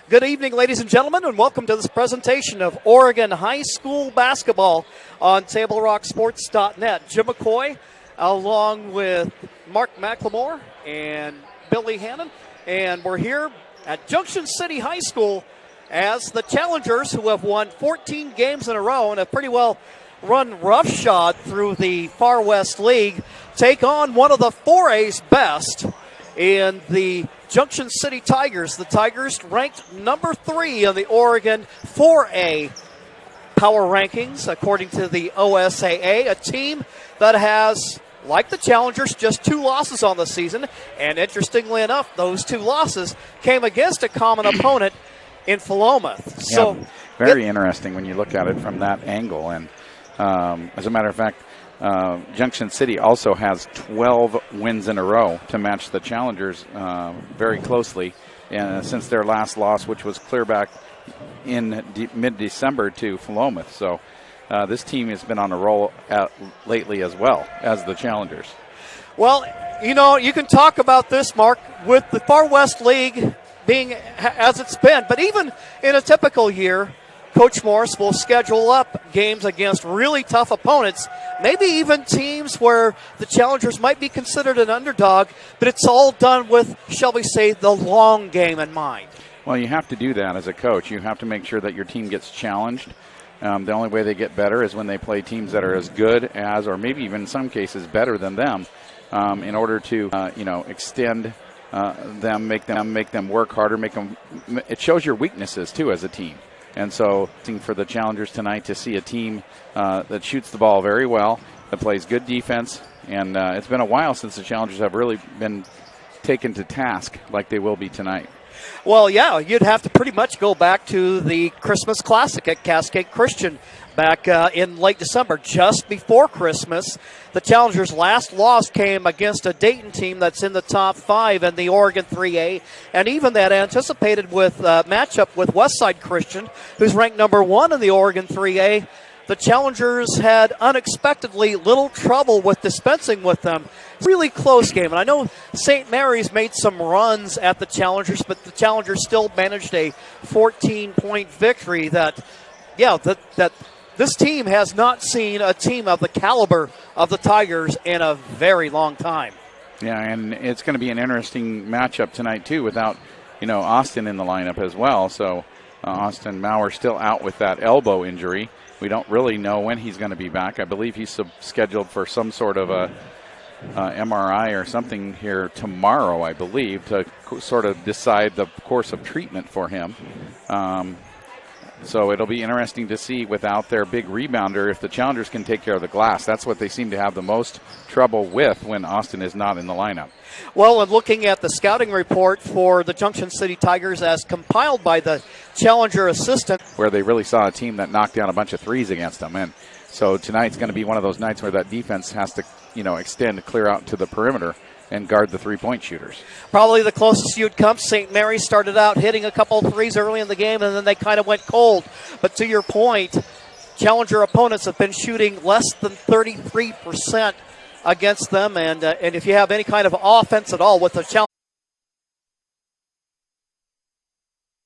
Good evening, ladies and gentlemen, and welcome to this presentation of Oregon High School basketball on TableRockSports.net. Jim McCoy, along with Mark McLemore and Billy Hannon, and we're here at Junction City High School as the Challengers, who have won 14 games in a row and have pretty well run roughshod through the Far West League, take on one of the 4A's best in the Junction City Tigers. The Tigers ranked number 3 in the Oregon 4A power rankings, according to the OSAA, a team that has, like the Challengers, just 2 losses on the season. And interestingly enough, those 2 losses came against a common opponent in Philomath. So very interesting when you look at it from that angle. And as a matter of fact, Junction City also has 12 wins in a row to match the Challengers very closely. And since their last loss, which was clear back in mid-December to Philomath. So this team has been on a roll lately as well as the Challengers. Well, you know, you can talk about this, Mark, with the Far West League being as it's been. But even in a typical year, Coach Morris will schedule up games against really tough opponents, maybe even teams where the Challengers might be considered an underdog, but it's all done with, shall we say, the long game in mind. Well, you have to do that as a coach. You have to make sure that your team gets challenged. The only way they get better is when they play teams that are as good as, or maybe even in some cases better than them, in order to, extend them, make them work harder, it shows your weaknesses too as a team. And so for the Challengers tonight to see a team that shoots the ball very well, that plays good defense, and it's been a while since the Challengers have really been taken to task like they will be tonight. Well, yeah, you'd have to pretty much go back to the Christmas Classic at Cascade Christian back in late December, just before Christmas. The Challengers' last loss came against a Dayton team that's in the top 5 in the Oregon 3A, and even that anticipated with matchup with Westside Christian, who's ranked number 1 in the Oregon 3A. The Challengers had unexpectedly little trouble with dispensing with them. Really close game. And I know St. Mary's made some runs at the Challengers, but the Challengers still managed a 14-point victory that this team has not seen a team of the caliber of the Tigers in a very long time. Yeah, and it's going to be an interesting matchup tonight, too, without, Austin in the lineup as well. So Austin Maurer still out with that elbow injury. We don't really know when he's going to be back. I believe he's scheduled for some sort of a MRI or something here tomorrow, I believe, to sort of decide the course of treatment for him. So it'll be interesting to see without their big rebounder if the Challengers can take care of the glass. That's what they seem to have the most trouble with when Austin is not in the lineup. Well, and looking at the scouting report for the Junction City Tigers as compiled by the Challenger assistant, where they really saw a team that knocked down a bunch of threes against them. And so tonight's going to be one of those nights where that defense has to, extend, clear out to the perimeter and guard the three-point shooters. Probably the closest you'd come. St. Mary's started out hitting a couple threes early in the game, and then they kind of went cold. But to your point, Challenger opponents have been shooting less than 33% against them. And if you have any kind of offense at all with the Challenger,